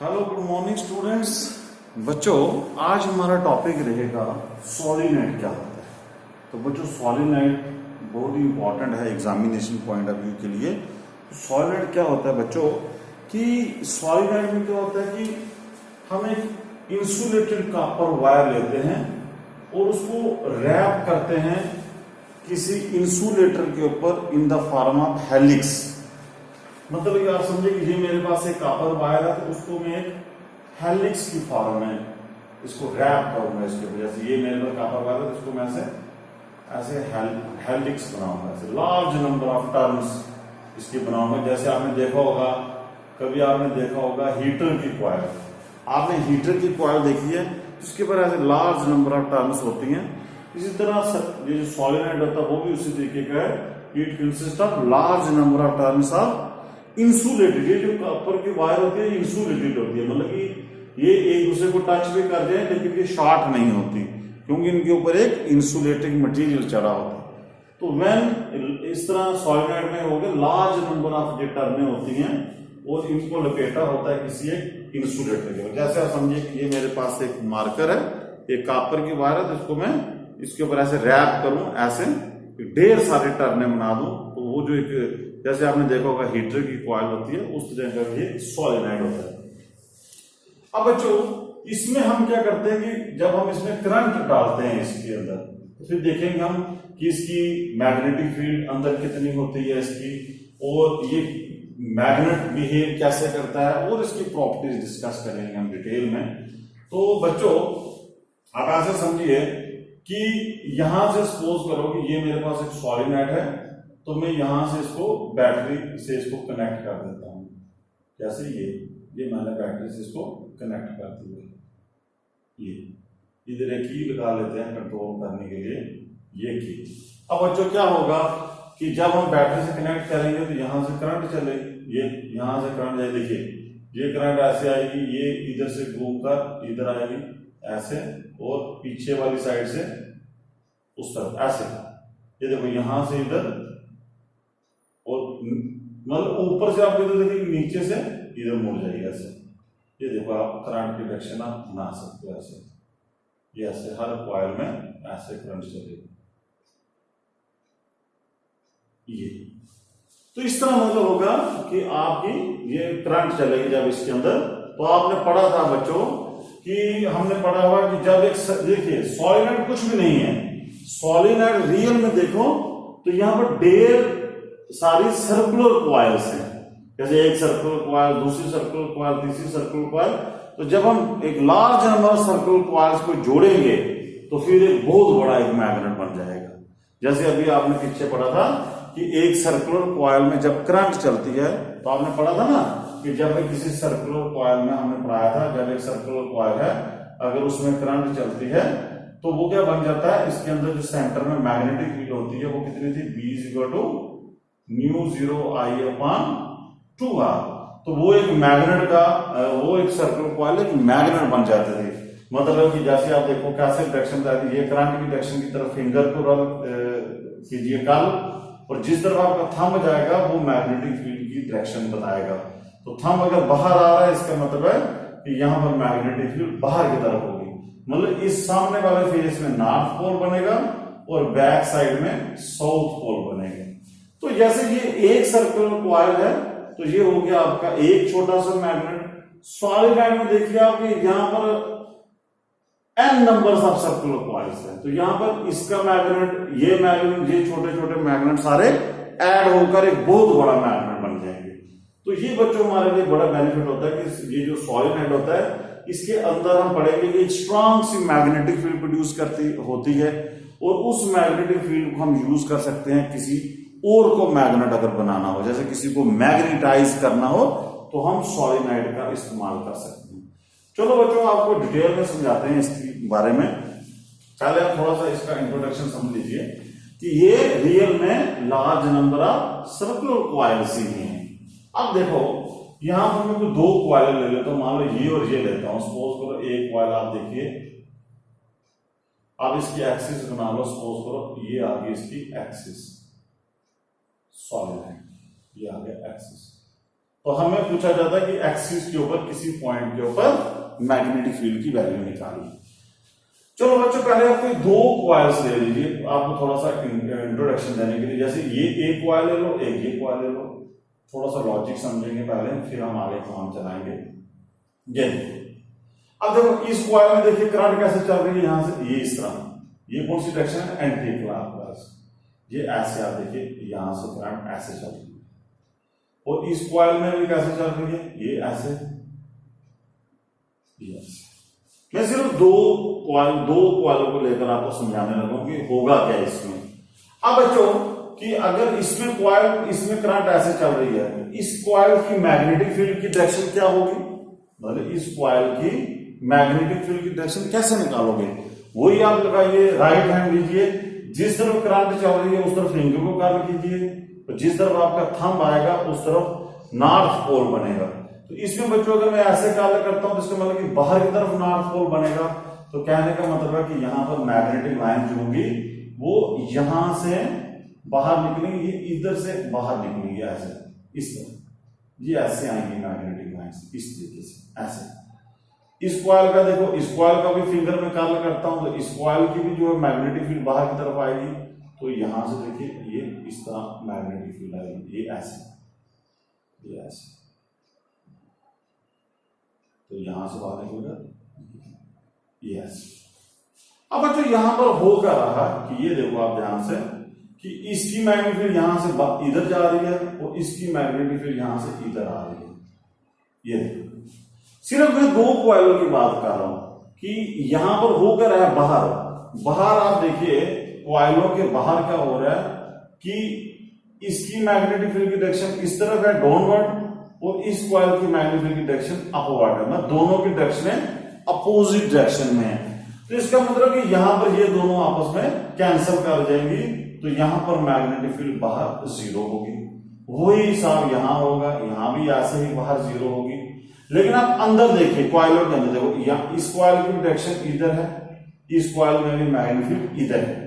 Hello good morning students. बच्चों आज हमारा टॉपिक रहेगा सॉलिनॉइड क्या होता है। तो बच्चों सॉलिनॉइड बहुत ही इंपॉर्टेंट है एग्जामिनेशन पॉइंट ऑफ व्यू के लिए। सॉलिनॉइड क्या होता है बच्चों कि सॉलिनॉइड में क्या होता है कि हम एक इंसुलेटेड कॉपर वायर लेते हैं और उसको रैप करते हैं किसी इंसुलेटर के ऊपर in the form of helix. मतलब कि आप समझे कि ये मेरे पास एक कॉपर वायर है तो उसको मैं एक हेलिक्स की फॉर्म में इसको रैप करूंगा इसके वजह से। ये मेरे पास कॉपर वायर है तो इसको मैं ऐसे हेलिक्स बनाऊंगा, ऐसे लार्ज नंबर ऑफ टर्म्स इसकी बनाऊंगा। जैसे आपने देखा होगा, कभी आपने देखा होगा हीटर की कॉइल, आपने हीटर की कॉइल देखी है जिसके ऊपर ऐसे लार्ज नंबर ऑफ टर्म्स होती हैं। इसी तरह ये जो सॉलिनॉइड होता है वो भी उसी तरीके का है। It consist of large number of terms of insulated. ये जो कॉपर की वायर होती है इंसुलेटेड होती है, मतलब कि ये एक दूसरे को टच भी कर जाए लेकिन ये शॉर्ट नहीं होती क्योंकि इनके ऊपर एक इंसुलेटिंग मटेरियल चढ़ा होता है। तो व्हेन इस तरह सॉलिनॉइड में हो गए लार्ज नंबर ऑफ जो टर्में होती हैं और इनको लपेटा होता है किसी एक इंसुलेटर के। जैसे आप समझिए कि ये मेरे पास एक मार्कर है, एक कॉपर की वायर है, तो इसको मैं इसके ऊपर ऐसे रैप करूं, ऐसे ढेर सारे टर्ने बना दूं तो वो जो एक जैसे आपने देखा होगा हीटर की कॉइल होती है उस तरह का ये सॉलिनॉइड होता है। अब बच्चों इसमें हम क्या करते हैं कि जब हम इसमें करंट डालते हैं इसके अंदर तो फिर देखेंगे हम कि इसकी मैग्नेटिक फील्ड अंदर कितनी होती है इसकी, और ये मैग्नेट बिहेव कैसे करता है और इसकी प्रॉपर्टीज डिस्कस करेंगे हम डिटेल में। तो बच्चों आप ऐसे समझिए कि यहां से सपोज करो कि ये मेरे पास एक सॉलिनॉइड है तो मैं यहां से इसको बैटरी से इसको कनेक्ट कर देता हूं। जैसे ये मैंने बैटरी से इसको कनेक्ट कर दिया। ये इधर एक की लगा लेते हैं कंट्रोल करने के लिए, ये की। अब बच्चों क्या होगा कि जब हम बैटरी से कनेक्ट करेंगे तो यहां से करंट चलेगी, ये यहां से करंट जाए, देखिए ये करंट ऐसे आएगी, ये इधर से घूमकर इधर आएगी ऐसे, और पीछे वाली साइड से उस तरफ ऐसे। ये देखो यहां से इधर, और मतलब ऊपर से आप इधर देखिए नीचे से इधर मुड़ जाएगी ऐसे। ये देखो आप करंट की डायरेक्शन आप बना सकते हो ऐसे, ये ऐसे हर कॉइल में ऐसे करंट चलेगी ये। तो इस तरह मतलब होगा कि आपकी ये करंट चलेगी जब इसके अंदर। तो आपने पढ़ा था बच्चों कि हमने पढ़ा हुआ कि जब एक देखिए सॉलिनॉइड कुछ भी नहीं है, सॉलिनॉइड रियल में देखो तो यहां पर ढेर सारी सर्कुलर कॉइल्स हैं। जैसे एक सर्कुलर कॉइल, दूसरी सर्कुलर कॉइल, तीसरी सर्कुलर कॉइल। तो जब हम एक लार्ज नंबर सर्कुलर कॉइल्स को जोड़ेंगे तो फिर एक बहुत बड़ा एक मैग्नेट बन जाएगा। जैसे अभी आपने पीछे पढ़ा था कि एक सर्कुलर कॉइल में जब करंट चलती है, तो आपने पढ़ा था ना कि जब किसी सर्कुलर कॉइल में हमने पढ़ाया था, जब एक सर्कुलर कॉइल है अगर उसमें करंट चलती है तो वो क्या बन जाता है, इसके अंदर जो सेंटर में मैग्नेटिक फील्ड होती है वो कितनी थी, B = μ0I/2r। तो वो एक मैग्नेट का वो एक सर्कुलर कॉइल एक मैग्नेट बन जाते थे। मतलब कि जैसे आप देखो कैसे डायरेक्शन जाती है, ये करंट की डायरेक्शन की तरफ फिंगर को रोल कीजिए कल, और जिस तरफ आपका थंब जाएगा वो मैग्नेटिक फील्ड की डायरेक्शन बताएगा। तो थंब अगर बाहर आ रहा है इसका मतलब है कि यहाँ पर मैग्नेटिक फील्ड बाहर की तरफ होगी। मतलब इस सामने वाले फेस में नॉर्थ पोल बनेगा और बैक साइड में साउथ पोल बनेगा। तो जैसे ये एक सर्कुलर कॉइल है तो ये हो गया आपका एक छोटा सा मैग्नेट। सॉलिनॉइड में देखिए आप यहां पर n numbers of circular coils हैं, तो यहां पर इसका मैग्नेट, ये छोटे छोटे मैग्नेट सारे ऐड होकर एक बहुत बड़ा मैग्नेट बन जाएंगे। तो ये बच्चों हमारे लिए बड़ा बेनिफिट होता है कि ये जो सॉलिनॉइड होता है इसके अंदर हम पढ़ेंगे कि एक स्ट्रांग सी मैग्नेटिक फील्ड प्रोड्यूस होती है, और उस मैग्नेटिक फील्ड को हम यूज कर सकते हैं किसी और को मैग्नेट अगर बनाना हो, जैसे किसी को मैग्नेटाइज करना हो तो हम सॉलिनॉइड का इस्तेमाल कर सकते हैं। चलो बच्चों आपको डिटेल में समझाते हैं इसके बारे में। पहले आप थोड़ा सा इसका इंट्रोडक्शन समझ लीजिए कि ये रियल में large number of circular coils ही हैं। अब देखो यहां पर मैं कोई दो कॉइल ले लेता हूं, मान लो ये और ये लेता हूं। सपोज करो एक कॉइल आप देखिए, अब इसकी एक्सिस बना लो, सपोज करो ये आ गई इसकी एक्सिस सॉलिनॉइड, ये आ गया एक्सिस। तो हमें पूछा जाता है कि एक्सिस के ऊपर किसी पॉइंट के ऊपर मैग्नेटिक फील्ड की वैल्यू निकालिए। चलो बच्चों, पहले आप कोई दो कॉइल्स ले लीजिए, आपको थोड़ा सा इंट्रोडक्शन देने के लिए। जैसे ये एक कॉइल ले लो, एक ये कॉइल ले लो, थोड़ा सा लॉजिक समझेंगे पहले, फिर हम आगे काम चलाएंगे। ये अब देखो, इस कॉइल में देखिए करंट कैसे चल रही है, यहां से ये इस तरह, ये कौन सी डायरेक्शन है, एंटी क्लॉकवाइज। ये ऐसे आप देखिए, यहां से करंट ऐसे चल रही है, और इस कॉइल में भी कैसे चल रही है, ये ऐसे, ये ऐसे। मैं सिर्फ दो कॉइलों को लेकर आपको समझाने लगा हूं कि होगा क्या इसमें। अब बच्चों कि अगर इसमें कॉइल, इसमें करंट ऐसे चल रही है, तो इस कॉइल की मैग्नेटिक फील्ड की डायरेक्शन क्या होगी, मतलब इस कॉइल की मैग्नेटिक फील्ड की डायरेक्शन कैसे निकालोगे, वही आप लगाइए, राइट हैंड लीजिए, जिस तरफ करंट चल रही है उस तरफ फिंगर को कर्व कीजिए, तो जिस तरफ आपका थंब आएगा उस तरफ नॉर्थ पोल बनेगा। तो इसमें बच्चों अगर मैं ऐसे कार्य करता हूं तो इसका मतलब कि बाहर की तरफ नॉर्थ पोल बनेगा, तो कहने का मतलब है कि यहां पर मैग्नेटिक लाइन जो होगी वो यहां से बाहर निकलेंगी, ये इधर से बाहर निकलेंगी ऐसे, इस तरह, ये ऐसे आएंगी मैग्नेटिक लाइन इस तरीके से ऐसे। इस कॉइल का देखो, इस कॉइल का भी फिंगर में कार्य करता हूं तो इस कॉइल की भी जो है मैग्नेटिक फील्ड बाहर की तरफ आएगी, तो यहां से देखिए ये इस तरह मैग्नेटिक फील्ड आएगी, ये ऐसे, ये ऐसे, तो यहां से बाहर निकलेगा, ये ऐसे। अब बच्चों यहां पर हो क्या रहा कि ये देखो आप ध्यान से कि इसकी मैग्नेटिक फील्ड यहां से इधर जा रही है और इसकी मैग्नेटिक फील्ड यहां से इधर आ रही है। ये सिर्फ मैं दो कॉइलों की बात कर रहा हूं कि यहां पर हो क्या रहा है, बाहर आप देखिए कॉइलों के बाहर क्या हो रहा है कि इसकी मैग्नेटिक फील्ड की डायरेक्शन इस तरफ है डाउनवर्ड, और इस कॉइल की मैग्नेटिक फील्ड की डायरेक्शन अपवर्ड है, मतलब दोनों की डायरेक्शन अपोजिट डायरेक्शन में है। तो इसका मतलब कि यहां पर ये दोनों आपस में कैंसिल कर जाएंगी, तो यहां पर मैग्नेटिक फील्ड बाहर जीरो होगी। वही हिसाब यहां होगा, यहां भी ऐसे ही बाहर जीरो होगी। लेकिन आप अंदर देखिए, कॉइलों के अंदर देखो, यहां इस कॉइल की डायरेक्शन इधर है, इस कॉइल में भी मैग्नेटिक फील्ड इधर है।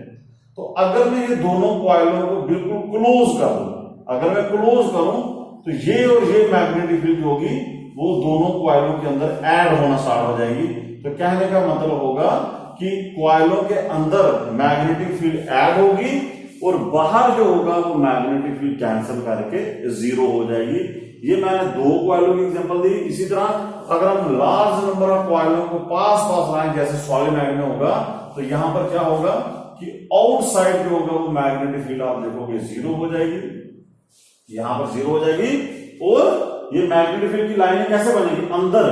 तो अगर मैं ये दोनों कॉइलों को बिल्कुल क्लोज कर दूं, अगर मैं क्लोज करूं तो ये और ये मैग्नेटिक फील्ड होगी वो दोनों कॉइलों के अंदर ऐड होना स्टार्ट हो जाएगी। तो कहने का मतलब होगा कि कॉइलों के अंदर मैग्नेटिक फील्ड ऐड होगी और बाहर जो होगा वो मैग्नेटिक फील्ड कैंसिल करके जीरो हो जाएगी। ये मैंने दो कॉइलों की एग्जांपल दी। इसी तरह अगर हम लार्ज नंबर ऑफ कॉइलों को पास लाएं, जैसे सॉलिनॉइड में होगा, तो यहां पर क्या होगा कि आउटसाइड जो होगा वो मैग्नेटिक फील्ड आप देखोगे जीरो हो जाएगी, यहां पर जीरो हो जाएगी। और ये मैग्नेटिक फील्ड की लाइनें कैसे बनेगी, अंदर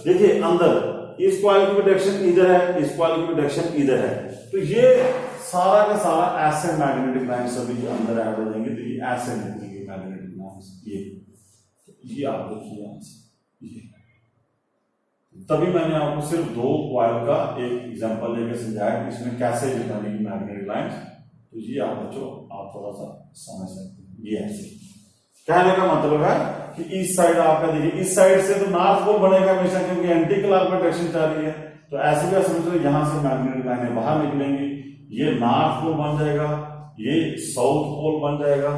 देखिए, अंदर इस कॉइल की डायरेक्शन इधर है, इस कॉइल की डायरेक्शन इधर है, तो ये सारा का सारा ऐसे मैग्नेटिक लाइन सभी के अंदर ऐड हो जाएंगे। तो ये ऐसे निकलेंगे मैग्नेटिक लाइन, ये आप देखिए यहां से, ये तभी मैंने आपको सिर्फ दो कॉइल का एक एग्जांपल लेकर समझाया कि इसमें कैसे बनेगी मैग्नेटिक लाइन। तो ये आप बच्चों आप थोड़ा सा समझ सकते हैं। ये ऐसे कहने का मतलब है कि इस साइड आपका देखिए, इस साइड से तो नॉर्थ पोल बनेगा हमेशा, क्योंकि एंटी क्लॉकवाइज डायरेक्शन चल रही है। तो ऐसे भी समझो यहां से मैग्नेटिक लाइनें बाहर निकलेंगी, ये नॉर्थ पोल बन जाएगा, ये साउथ पोल बन जाएगा।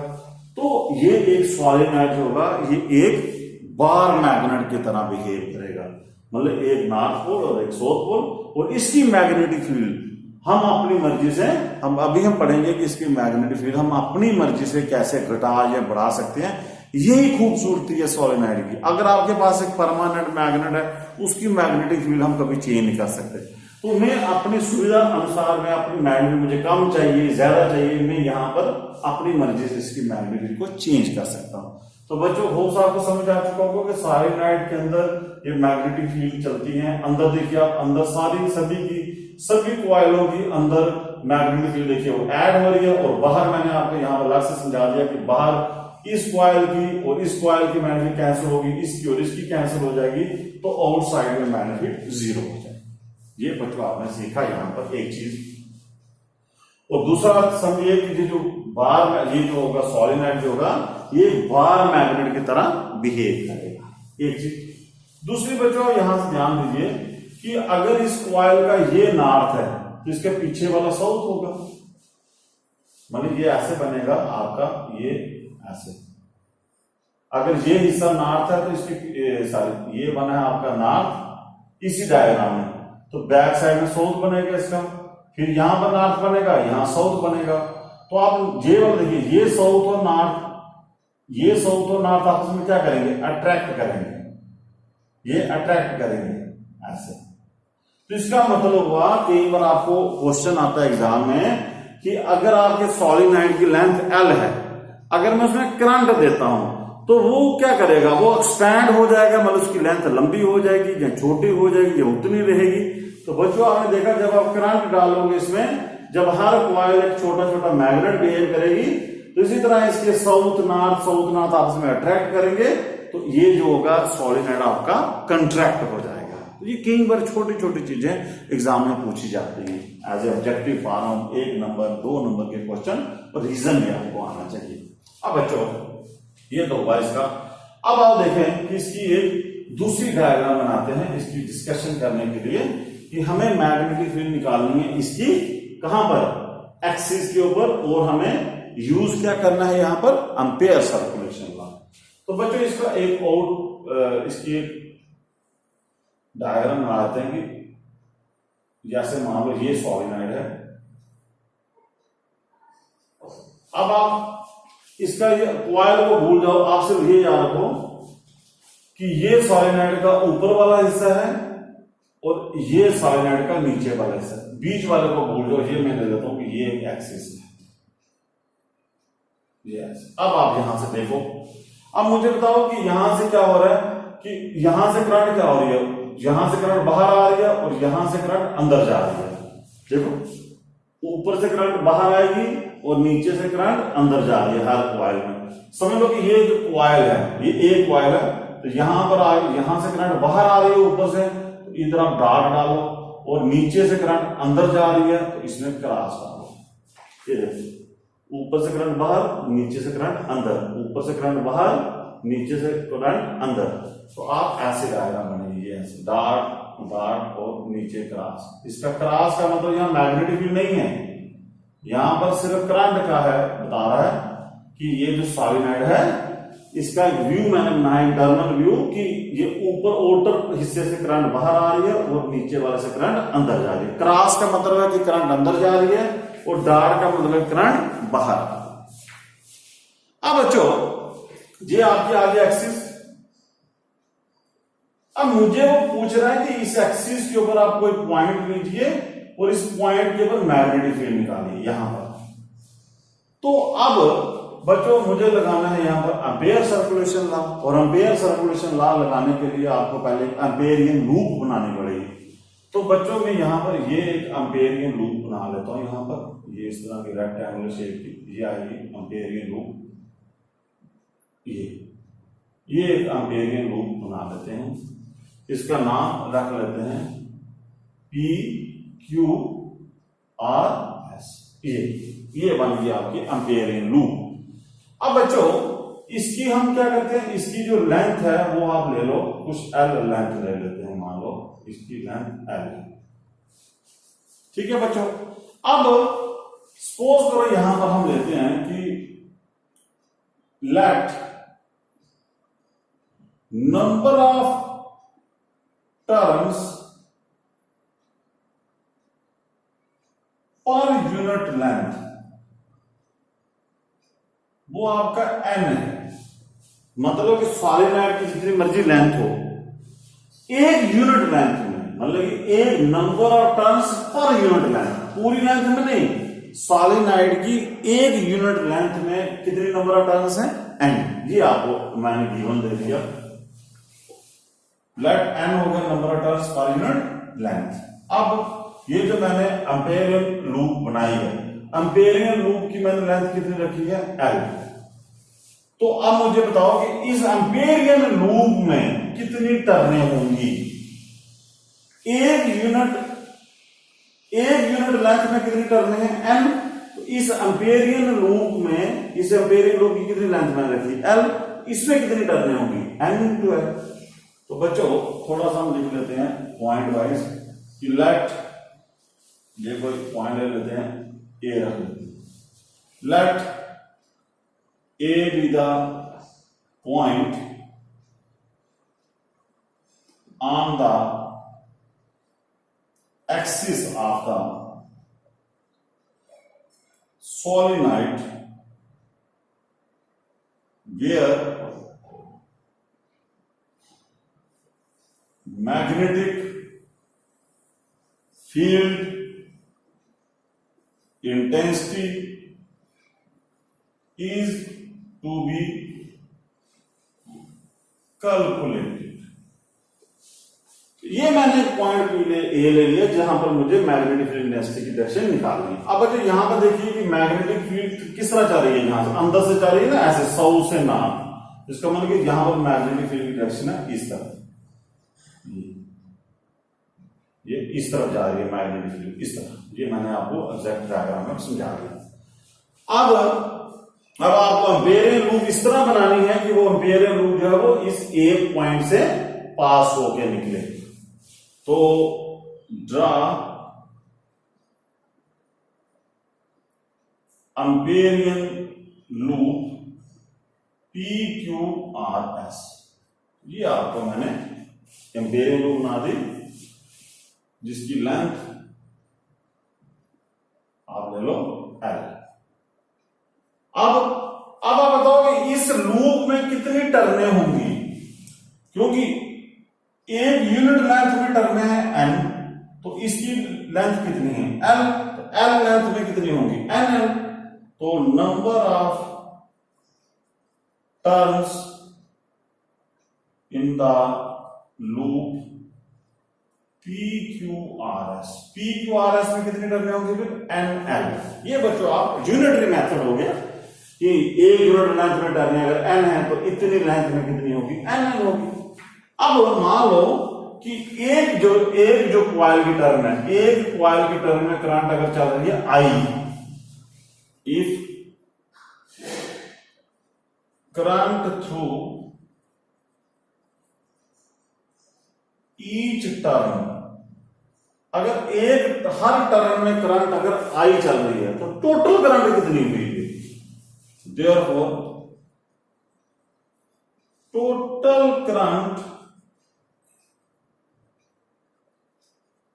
तो ये एक सॉलिनॉइड जो होगा ये एक बार मैग्नेट की तरह बिहेव करेगा, मतलब एक नॉर्थ पोल और एक साउथ पोल, और इसकी मैग्नेटिक फील्ड हम अपनी मर्जी से, हम पढ़ेंगे कि इसकी मैग्नेटिक फील्ड हम अपनी मर्जी से कैसे घटा या बढ़ा सकते हैं। यही खूबसूरती है सोलेनॉइड की। अगर आपके पास एक परमानेंट मैग्नेट है, उसकी मैग्नेटिक फील्ड हम कभी चेंज नहीं कर सकते। तो मैं अपनी सुविधा अनुसार, मैं अपनी मैग्नेट, मुझे कम चाहिए ज्यादा चाहिए, मैं यहाँ पर अपनी मर्जी से इसकी मैग्नेटिक को चेंज कर सकता हूँ। तो बच्चों होप्स आपको समझ आ चुका होगा कि सॉलिनॉइड के अंदर ये मैग्नेटिक फील्ड चलती है। अंदर देखिए आप, अंदर सभी कॉइलों की अंदर मैग्नेटिक फील्ड देखिए वो ऐड हो रही है, और बाहर मैंने आपको यहाँ पर अलग से समझा दिया कि बाहर इस कॉइल की और इस कॉइल की मैग्नेटिक कैंसिल होगी, इसकी और इसकी कैंसिल हो जाएगी, तो आउटसाइड में मैग्नेटिक जीरो हो जाएगी। ये बच्चों आपने सीखा यहाँ पर एक चीज। और दूसरा समझिए कि जो बार, ये जो होगा सॉलिनॉइड जो होगा ये बार मैग्नेट की तरह बिहेव करेगा, एक चीज। दूसरी बच्चों यहां से ध्यान दीजिए कि अगर इस कॉइल का ये नॉर्थ है तो इसके पीछे वाला साउथ होगा, मतलब ये ऐसे बनेगा आपका, ये ऐसे, अगर ये हिस्सा नॉर्थ है तो इसकी सॉरी ये बना है आपका नॉर्थ इसी डायग्राम में, तो बैक साइड में साउथ बनेगा इसका, फिर यहां पर नॉर्थ बनेगा, यहां साउथ बनेगा। तो आप ये वाला देखिए, ये साउथ और नॉर्थ, ये साउथ और नॉर्थ आपस में क्या करेंगे, अट्रैक्ट करेंगे, ये अट्रैक्ट करेंगे ऐसे। तो इसका मतलब हुआ, कई बार आपको क्वेश्चन आता है एग्जाम में कि अगर आपके सॉलिनॉइड की लेंथ L है, अगर मैं उसमें करंट देता हूं तो वो क्या करेगा, वो एक्सपैंड हो जाएगा, मतलब उसकी लेंथ लंबी हो जाएगी या छोटी हो जाएगी या उतनी रहेगी। तो बच्चों आपने देखा जब आप करंट डालोगे इसमें, जब हर कॉइल एक छोटा छोटा मैग्नेट बिहेव करेगी, तो इसी तरह इसके साउथ नॉर्थ आपस में अट्रैक्ट करेंगे, तो ये जो होगा सॉलिनॉइड आपका कंट्रैक्ट हो जाएगा। तो ये कई बार छोटी छोटी चीजें एग्जाम में पूछी जाती हैं as a objective form, 1 number 2 number के क्वेश्चन, और रीजन भी आपको आना चाहिए। अब बच्चों ये तो हुआ इसका। अब आप देखें कि इसकी एक दूसरी डायग्राम बनाते हैं इसकी डिस्कशन करने के लिए, कि हमें मैग्नेटिक फील्ड निकालनी है इसकी कहां पर, एक्सिस के ऊपर, और हमें यूज क्या करना है यहां पर, एम्पेयर सर्कुलेशन लॉ। तो बच्चों इसका एक और इसकी एक डायग्राम बनाते हैं कि जैसे मान लो ये सॉलिनॉइड है। अब आप इसका ये कॉइल को भूल जाओ, आप सिर्फ ये याद रखो कि ये सॉलिनॉइड का ऊपर वाला हिस्सा है और ये सॉलिनॉइड का नीचे वाला हिस्सा, बीच वाले को भूल जाओ, ये मैं ले लेता हूं कि ये एक एक्सिस है, ये एक्सिस। अब आप यहां से देखो, अब मुझे बताओ कि यहां से क्या हो रहा है, कि यहां से करंट क्या हो रही है, यहां से करंट बाहर आ रही है और यहां से करंट अंदर जा रही है। देखो ऊपर से करंट बाहर आएगी और नीचे से करंट अंदर जा रही है हर कॉइल में। समझ लो कि ये जो कॉइल है, ये एक कॉइल है, तो यहां पर यहां से करंट बाहर आ रही है ऊपर से, तो इधर आप डॉट डालो, और नीचे से करंट अंदर जा रही है तो इसमें क्रॉस डालो। ये देखो ऊपर से करंट बाहर, नीचे से करंट अंदर, ऊपर से करंट बाहर, नीचे से करंट अंदर। तो आप ऐसे डायग्राम बनेगी, ऐसे डॉट डॉट और नीचे क्रॉस। इसका क्रॉस का मतलब यहाँ मैग्नेटिक फील्ड नहीं है, यहां पर सिर्फ करंट का है, बता रहा है कि ये जो सॉलिनॉइड है इसका व्यू मैंने बनाया, इंटरनल व्यू, कि ये ऊपर आउटर हिस्से से करंट बाहर आ रही है और नीचे वाले से करंट अंदर जा रही है। क्रॉस का मतलब है कि करंट अंदर जा रही है और डॉट का मतलब है करंट बाहर। अब बच्चों ये आपकी आगे एक्सिस। अब मुझे वो पूछ रहा है कि इस एक्सिस के ऊपर आप कोई पॉइंट लीजिए और इस पॉइंट के ऊपर मैग्नेटिक फील्ड निकालिए यहां पर। तो अब बच्चों मुझे लगाना है यहां पर एम्पेयर सर्कुलेशन लॉ, और एम्पेयर सर्कुलेशन लॉ लगाने के लिए आपको पहले एम्पेयरियन लूप बनानी पड़ेगी। तो बच्चों में यहां पर ये एक एम्पेयरियन लूप बना लेता हूं, यहां पर ये इस तरह की रेक्टेंगुलर शेप की ये आएगी एम्पेयरियन लूप। ये एक एम्पेयरियन लूप बना लेते हैं, इसका नाम रख लेते हैं P Q R S। ये बन गई आपकी एम्पेयरियन लूप। अब बच्चों इसकी हम क्या करते हैं, इसकी जो लेंथ है वो आप ले लो, कुछ L लेंथ ले लेते हैं, मान लो इसकी लेंथ L है, ठीक है बच्चों। अब सपोज करो यहां पर हम लेते हैं कि let number of turns per unit length, वो आपका n है। मतलब कि सॉलिनॉइड की जितनी मर्जी लेंथ हो, एक यूनिट लेंथ में, मतलब कि एक number of turns per unit length, पूरी लेंथ में नहीं, सॉलिनॉइड की एक यूनिट लेंथ में कितनी नंबर ऑफ टर्न्स हैं, n। ये आपको मैंने गिवन दे दिया, लेट n हो गया number of turns per unit length. अब ये जो मैंने एम्पेयरियन लूप बनाई है, एम्पेयरियन लूप की मैंने लेंथ कितनी रखी है, L। तो अब मुझे बताओ कि इस एम्पेयरियन लूप में कितनी टर्नें होंगी, एक यूनिट लेंथ में कितनी टर्नें हैं, N। तो इस एम्पेयरियन लूप में, इस एम्पेयरियन लूप की कितनी लेंथ मैंने रखी, L, इसमें कितनी टर्नें होंगी, N × L। तो बच्चों थोड़ा सा हम लिख लेते हैं पॉइंट वाइज कि लेट, ये कोई पॉइंट ले लेते हैं, ए रख लेते हैं, let A be the point on the axis of the solenoid where magnetic field intensity is to be calculated। ये मैंने पॉइंट ए ले लिया जहां पर मुझे मैग्नेटिक फील्ड इंटेंसिटी की डायरेक्शन निकालनी है। अब बच्चों यहां पर देखिए कि मैग्नेटिक फील्ड किस तरह जा रही है, यहां से अंदर से जा रही है ना, ऐसे साउथ से नॉर्थ। इसका मतलब कि यहां पर मैग्नेटिक फील्ड की डायरेक्शन है इस तरफ, ये इस तरफ जा रही है मैग्नेटिक फील्ड इस तरफ। ये मैंने आपको एग्जैक्ट डायग्राम में समझा दिया। अब आपको एम्पेरियन लूप इस तरह बनानी है कि वो एम्पेरियन लूप जो है वो इस एक पॉइंट से पास होके निकले। तो ड्रा एम्पेरियन लूप PQRS। ये आपको मैंने एम्पेरियन लूप बना दी जिसकी लेंथ आप ले लो L। अब आप बताओ कि इस लूप में कितनी टर्नें होंगी, क्योंकि एक यूनिट लेंथ में टर्नें है n, तो इसकी लेंथ कितनी है L, तो L लेंथ में कितनी होंगी NL। तो number of turns in the loop PQRS में कितनी टर्नें होंगी फिर NL। ये बच्चों आप यूनिटरी मेथड हो गया कि एक यूनिट लेंथ में टर्न अगर n है तो इतनी लेंथ में कितनी होगी NL होगी। अब मान लो कि एक जो कॉइल की टर्न है, एक कॉइल की टर्न में करंट अगर चल रही है I, if current through each turn, अगर एक हर टर्न में करंट अगर I चल रही है तो टोटल करंट कितनी हुई? Therefore, total current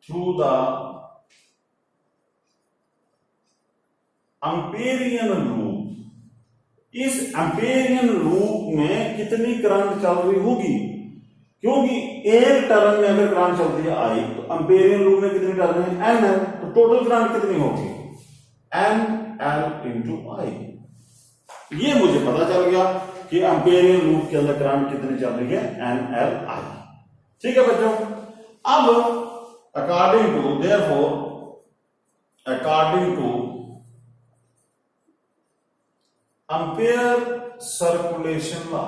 through the Amperian loop, इस एम्पेरियन लूप में कितनी करंट चल रही होगी? क्योंकि एक टर्न में अगर करंट चलती है I, तो एम्पेरियन लूप में कितनी टर्न है N है, तो टोटल करंट कितनी होगी NL इंटू I। ये मुझे पता चल गया कि एम्पेरियन लूप के अंदर करंट कितनी चल रही है NLI। ठीक है बच्चों। अब according to therefore according to ampere circulation law,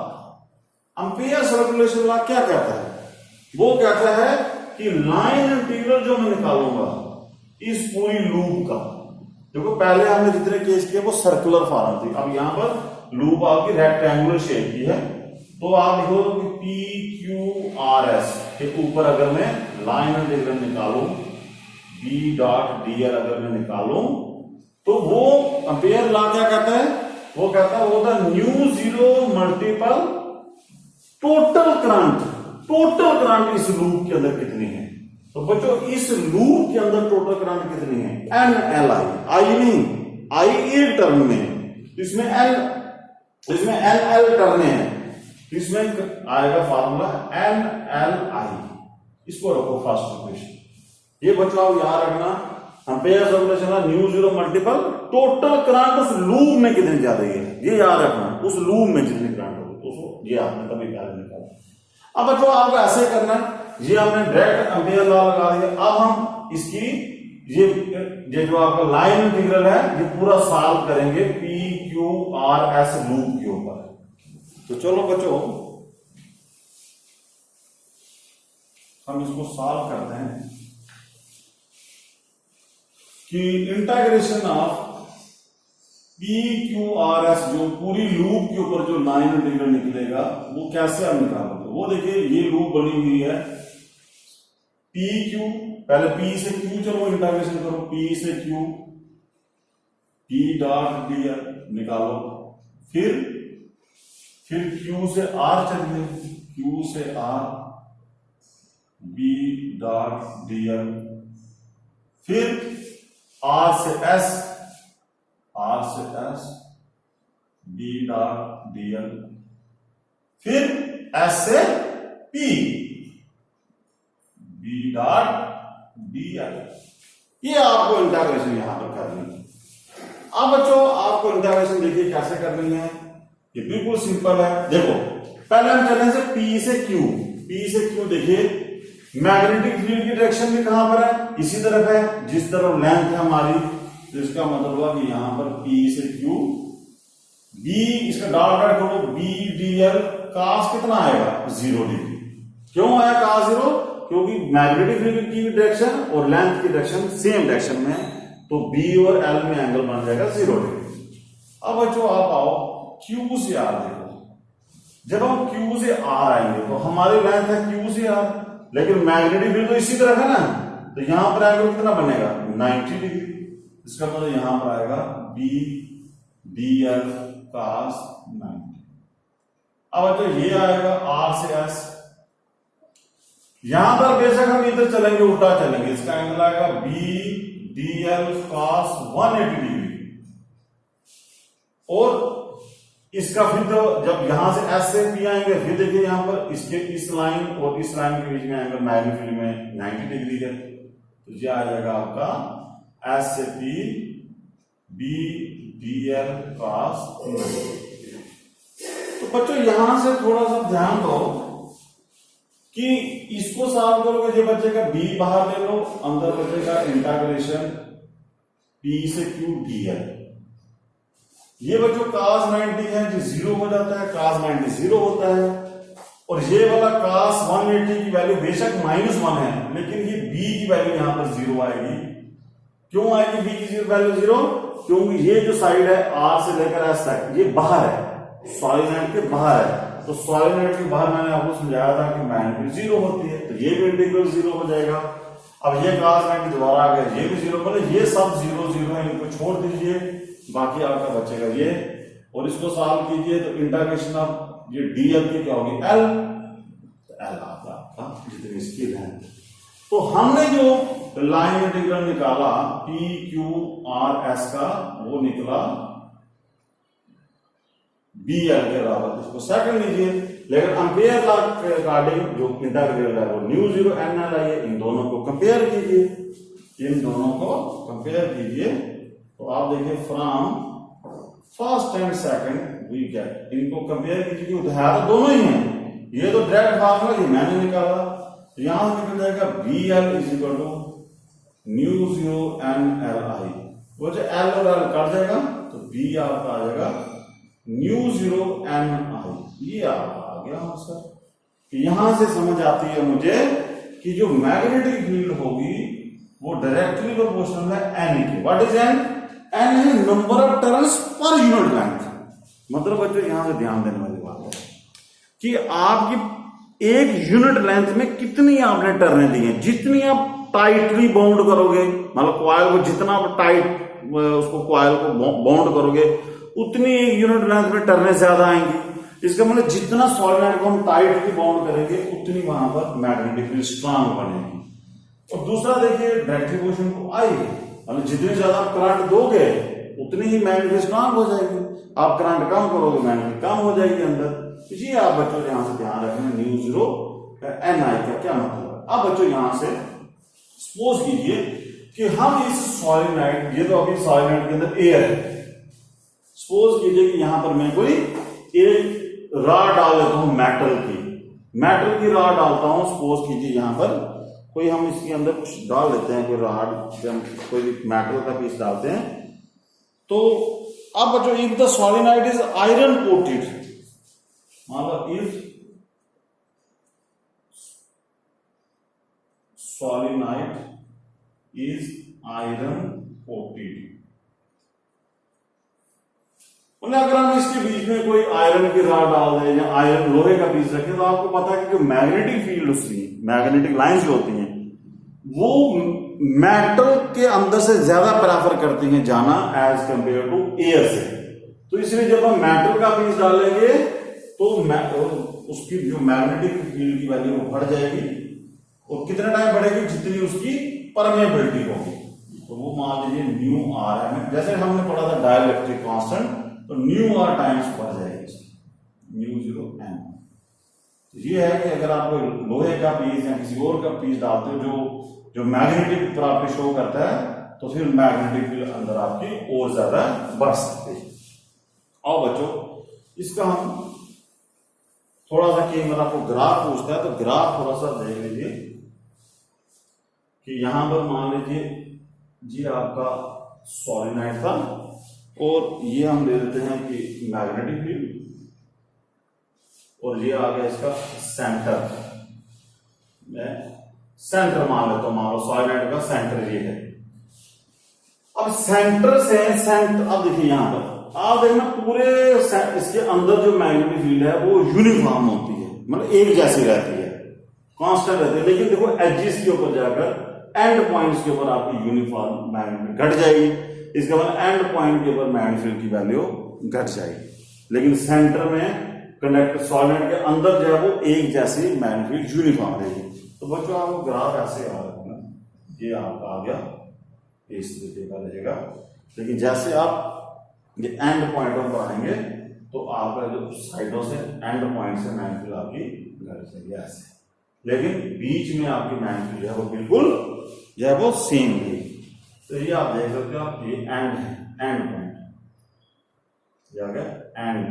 ampere circulation law क्या कहता है? वो कहता है कि लाइन इंटीग्रल जो मैं निकालूंगा इस पूरी लूप का, देखो पहले हमने जितने केस किए वो सर्कुलर फॉर्म थी, अब यहां पर लूप आपकी रेक्टेंगुलर शेप की है। तो आप लिखो कि PQRS के ऊपर अगर मैं लाइन इंटीग्रल निकालूं B.dl अगर मैं निकालूं तो वो एम्पेयर लॉ क्या कहता है? वो कहता है वो the mu zero multiple total current इस लूप के अंदर कितनी है। तो बच्चों इस लूप के अंदर टोटल करंट कितनी है NLI। I नहीं, I एक टर्न में, इसमें NL टर्न है, इसमें आएगा फार्मूला NLI। इसको रखो फर्स्ट इक्वेशन। ये बच्चों आप याद रखना, ampere circulation mu zero multiple total current उस लूप में कितनी जा रही है, ये याद रखना, उस लूप में जितनी करंट होगी तो ये आपने कभी पहले निकाला। अब बच्चों आपको ऐसे करना है, ये हमने डायरेक्ट एम्पेयर लॉ लगा दिया। अब हम इसकी ये जो आपका लाइन इंटीग्रल है ये पूरा सॉल्व करेंगे PQRS लूप के ऊपर। तो चलो बच्चों हम इसको सॉल्व करते हैं कि इंटीग्रेशन ऑफ PQRS जो पूरी लूप के ऊपर जो लाइन इंटीग्रल निकलेगा वो कैसे हम निकालोगे। वो देखिए ये लूप बनी हुई है PQ, पहले P से Q चलो इंटीग्रेशन करो, P से Q P.dl निकालो, फिर फिर Q से R चलिए, Q से R, B डॉट dl, फिर R से S, R से S, B डॉट dl, फिर S से P, B डॉट dl। ये आपको इंटीग्रेशन यहां पर करनी है। अब बच्चों आपको इंटीग्रेशन देखिए कैसे करनी है, ये बिल्कुल सिंपल है। देखो पहले हम चलें से P से Q, P से Q देखिए मैग्नेटिक फील्ड की डायरेक्शन भी कहां पर है, इसी तरफ है जिस तरफ लेंथ है हमारी, तो इसका मतलब हुआ कि यहां पर P से Q, B इसका डॉट डॉट करो, B dl cos कितना आएगा 0 डिग्री। क्यों आया cos 0? क्योंकि मैग्नेटिक फील्ड की डायरेक्शन और लेंथ की डायरेक्शन सेम डायरेक्शन में है, तो B और L में एंगल बन जाएगा 0 डिग्री। अब बच्चों आप आओ Q से R देखो, जब हम Q से R आएंगे तो हमारी लेंथ है Q से R, लेकिन मैग्नेटिक फील्ड तो इसी तरफ है ना, तो यहां पर एंगल कितना बनेगा 90 डिग्री। इसका मतलब यहां पर आएगा B dl cos 90। अब बच्चों ये आएगा R से S, यहां पर बेशक हम इधर चलेंगे उल्टा चलेंगे, इसका एंगल आएगा B dl cos 180 डिग्री, और इसका फिर तो जब यहां से S से P आएंगे, फिर देखिए यहां पर इसके इस लाइन और इस लाइन के बीच में एंगल मैग्नेटिक फील्ड में 90 डिग्री है, तो ये आ जाएगा आपका S से P B dl cos 90। तो बच्चों यहां से थोड़ा सा ध्यान दो कि इसको सॉल्व करोगे, ये बचेगा B बाहर ले लो, अंदर बचेगा इंटीग्रेशन P से Q dl। ये बच्चों cos 90 है जो 0 हो जाता है, cos 90 0 होता है, और ये वाला cos 180 की वैल्यू बेशक -1 है, लेकिन ये B की वैल्यू यहां पर 0 आएगी। क्यों आएगी B की वैल्यू 0? क्योंकि ये जो साइड है R से लेकर S तक ये बाहर है, सॉलिनॉइड के बाहर है, तो सॉलिनॉइड के बाहर मैंने आपको समझाया था कि मैग्नेटिक 0 होती है, तो ये भी इंटीग्रल 0 हो जाएगा। अब ये cos 90 दोबारा आ गया, ये भी 0, मतलब ये सब 0 0 है, इनको छोड़ दीजिए, बाकी आपका बचेगा ये, और इसको सॉल्व कीजिए तो इंटीग्रेशन ऑफ ये dl की क्या होगी L, तो L आपका जितनी स्पीड है। तो हमने जो लाइन इंटीग्रल निकाला P Q R S का, वो निकला BL के बराबर, इसको सेकंड लीजिए, लेकिन एम्पियर लॉ के अकॉर्डिंग जो इंटीग्रल है वो न्यू 0 n l है, इन दोनों को कंपेयर कीजिए, इन दोनों को कंपेयर कीजिए, तो आप देखिए from first and second we get, इनको कंपेयर कीजिए, उदाहरण दोनों ही हैं, ये तो डायरेक्ट फार्मूला ये मैंने निकाला, तो यहां से निकल जाएगा BL is equal to mu 0 n l i, वो जो L और L कट जाएगा तो B आपका आ जाएगा न्यू 0 n i, ये आपका आ गया आंसर। यहां से समझ आती है मुझे कि जो मैग्नेटिक फील्ड होगी वो डायरेक्टली प्रोपोर्शनल है n की। What is n? n है number of turns per unit length. मतलब बच्चों यहां से ध्यान देने वाली बात है कि आपकी एक यूनिट लेंथ में कितनी आपने टर्नें दी हैं, जितनी आप टाइटली बाउंड करोगे, मतलब कॉइल को जितना आप टाइट उसको कॉइल को बाउंड करोगे, उतनी यूनिट लेंथ में टर्नें ज्यादा आएंगी। इसका मतलब जितना सॉलिनॉइड को हम टाइटली बाउंड करेंगे उतनी वहां पर मैग्नेटिक फील्ड स्ट्रांग बनेगी। और दूसरा देखिए डायरेक्टली पोजीशन को आई, मतलब जितनी ज्यादा आप करंट दोगे उतनी ही मैग्नेटिक स्ट्रांग हो जाएगी, आप करंट कम करोगे मैग्नेटिक कम हो जाएगी अंदर। ये आप बच्चों यहां से ध्यान रखना, न्यू 0 n i का क्या मतलब है। अब बच्चों यहां से सपोज कीजिए कि हम इस सॉलिनॉइड, ये तो अभी सॉलिनॉइड के अंदर एयर है, सपोज कीजिए कि यहां पर मैं कोई एक रॉड डाल देता हूं, मेटल की रॉड डालता हूं, सपोज कीजिए यहां पर कोई हम इसके अंदर कुछ डाल देते हैं, कोई रॉड, कोई मेटल का पीस डालते हैं। तो अब बच्चों if the solenoid is iron coated, मतलब if solenoid is iron coated, मतलब अगर हम इसके बीच में कोई आयरन की रॉड डाल दें या आयरन लोहे का पीस रखें, तो आपको पता है कि जो मैग्नेटिक फील्ड उसकी मैग्नेटिक लाइंस जो होती हैं वो मेटल के अंदर से ज्यादा प्रेफर करती हैं जाना एज कंपेयर टू एयर से। तो इसलिए जब हम मेटल का पीस डालेंगे उसकी जो मैग्नेटिक फील्ड की वैल्यू बढ़ जाएगी, और कितना टाइम बढ़ेगी, जितनी उसकी परमेबिलिटी होगी। तो वो मान लीजिए न्यू आर है, जैसे हमने पढ़ा था डाइलेक्ट्रिक कांस्टेंट, तो न्यू आर टाइम्स बढ़ जाएगी इसकी, न्यू 0 एन। ये है कि अगर आप लोहे का पीस या किसी और का पीस डालते हो जो मैग्नेटिक प्रॉपर्टी शो करता है, तो फिर मैग्नेटिक फील्ड अंदर आपकी और ज्यादा बढ़ सकती है। आओ बच्चों, इसका हम थोड़ा सा कि अगर आपको ग्राफ पूछता है तो ग्राफ थोड़ा सा देख लीजिए कि यहां पर मान लीजिए जी आपका सॉलिनॉइड था, और ये हम ले लेते हैं कि मैग्नेटिक फील्ड, और ये आ गया इसका सेंटर। मैं सेंटर मान लेता हूं, मान लो सॉलिनॉइड का सेंटर ये है। अब सेंटर से अब देखिए यहां पर आप देखना पूरे इसके अंदर जो मैग्नेटिक फील्ड है वो यूनिफॉर्म होती है, मतलब एक जैसी रहती है, कांस्टेंट रहती है। लेकिन देखो एजिस के ऊपर जाकर एंड पॉइंट्स के ऊपर आपकी यूनिफॉर्म मैग्नेटिक घट जाएगी, इसके बाद एंड पॉइंट के ऊपर मैग्नेटिक फील्ड की वैल्यू घट जाएगी। लेकिन सेंटर में कंडक्टर सॉलिनॉइड के अंदर जो है वो एक जैसी मैग्नेटिक फील्ड यूनिफॉर्म रहेगी। तो बच्चों आपको ग्राफ ऐसे याद रखना, ये आपका आ गया इस तरीके का रहेगा। लेकिन जैसे आप ये एंड पॉइंट पर बढ़ाएंगे तो आपका जो साइडों से एंड पॉइंट से मैग्नेटिक फील्ड आपकी घट जाएगी ऐसे, लेकिन बीच में आपकी मैग्नेटिक फील्ड है वो बिल्कुल जो है वो सेम है। तो ये आप देख सकते हो, आप ये एंड है, एंड पॉइंट, ये आ गया एंड,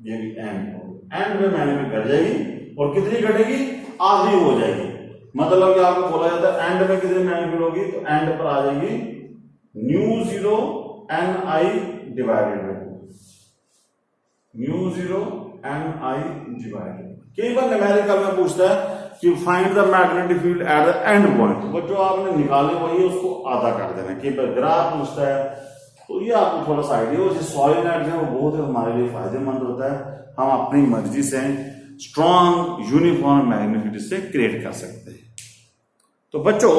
ये भी एंड में मैग्नेटिक घट जाएगी, और कितनी घटेगी, आधी हो जाएगी। मतलब कि आपको बोला जाता है एंड में कितनी मैग्नेटिक होगी, तो एंड पर आ जाएगी mu 0 N I divided by 2, mu 0 N I divided. कई बार न्यूमेरिकल में पूछता है कि find the magnetic field at the end point, तो जो आपने निकाले वही उसको आधा कर देना। कई बार ग्राफ पूछता है, तो ये आपको थोड़ा सा आइडिया हो। जो सॉलिनॉइड है वो बहुत हमारे लिए फायदेमंद होता है, हम अपनी मर्जी से स्ट्रॉन्ग यूनिफॉर्म मैग्नेटिक फील्ड से क्रिएट कर सकते हैं। तो बच्चों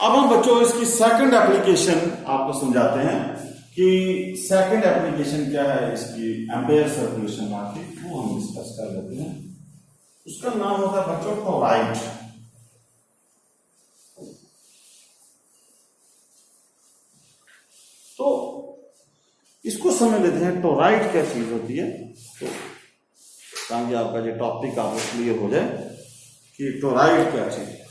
अब हम बच्चों इसकी सेकंड एप्लीकेशन आपको समझाते हैं कि सेकंड एप्लीकेशन क्या है इसकी एम्पेयर सर्कुलेशन लॉ की, वो हम डिस्कस कर लेते हैं। उसका नाम होता है बच्चों टोराइड। तो इसको समझ लेते हैं टोराइड क्या चीज होती है, तो ताकि आपका जो टॉपिक आपको क्लियर हो जाए कि टोराइड क्या चीज है।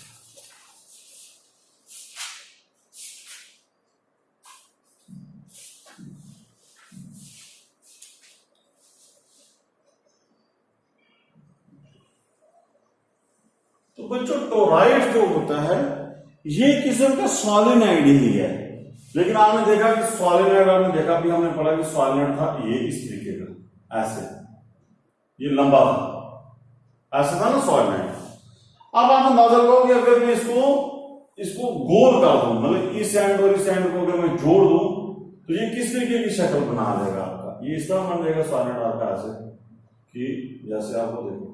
तो बच्चों टोराइड जो होता है ये किस्म का सॉलिनॉइड ही है, लेकिन आपने देखा कि सॉलिनॉइड, आपने देखा भी हमने पढ़ा कि सॉलिनॉइड था ये इस तरीके का, ऐसे ये लंबा था, ऐसे था ना सॉलिनॉइड। अब आप अंदाजा करो कि अगर मैं इसको गोल कर दूं, मतलब इस एंड और इस एंड को अगर मैं जोड़ दूं तो ये किस तरीके की शक्ल बना देगा आपका, ये इस तरह बन जाएगा सॉलिनॉइड आपका, ऐसे कि जैसे आपको देखो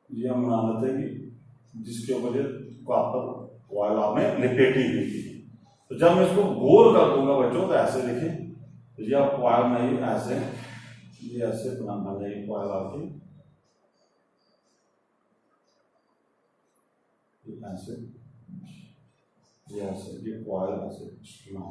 ये हम बना लेते हैं कि जिसके ऊपर कॉपर कॉइल आपने लिपेटी हुई थी। तो जब मैं इसको गोल कर दूंगा बच्चों तो ऐसे देखिए, तो ये आप कॉइल नहीं ऐसे, ये ऐसे बन जाएगी कॉइल आपकी, ऐसे ये ऐसे, ये कॉइल ऐसे बना।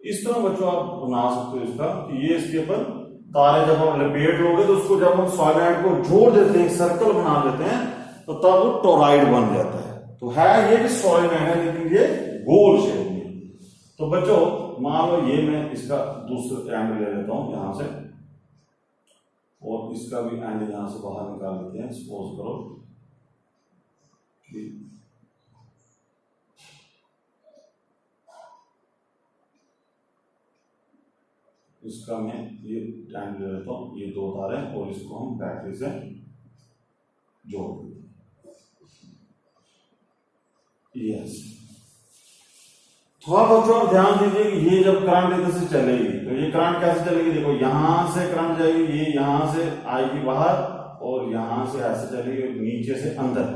इस तरह बच्चों आप बना सकते हो इसका कि ये इसके ऊपर तारे जब हम लपेट लोगे तो उसको जब हम सॉलिनॉइड को जोड़ देते हैं, सर्कल बना देते हैं, तो तब वो टोराइड बन जाता है। तो है ये भी सॉलिनॉइड है लेकिन ये गोल शेप में। तो बच्चों मान लो ये मैं इसका दूसरा एंड ले लेता हूं यहां से, और इसका भी एंड यहां से बाहर निकाल लेते हैं। सपोज करो कि इसका मैं ये एंड ले लेता हूं, ये दो तारे, और इसको हम बैटरी से जोड़ देते हैं। से। थोड़ा बच्चों आप ध्यान दीजिए कि ये जब करंट इधर से चलेगी तो ये करंट कैसे चलेगी, देखो यहां से करंट जाएगी, ये यहां से आएगी बाहर और यहां से ऐसे चलेगी नीचे से अंदर।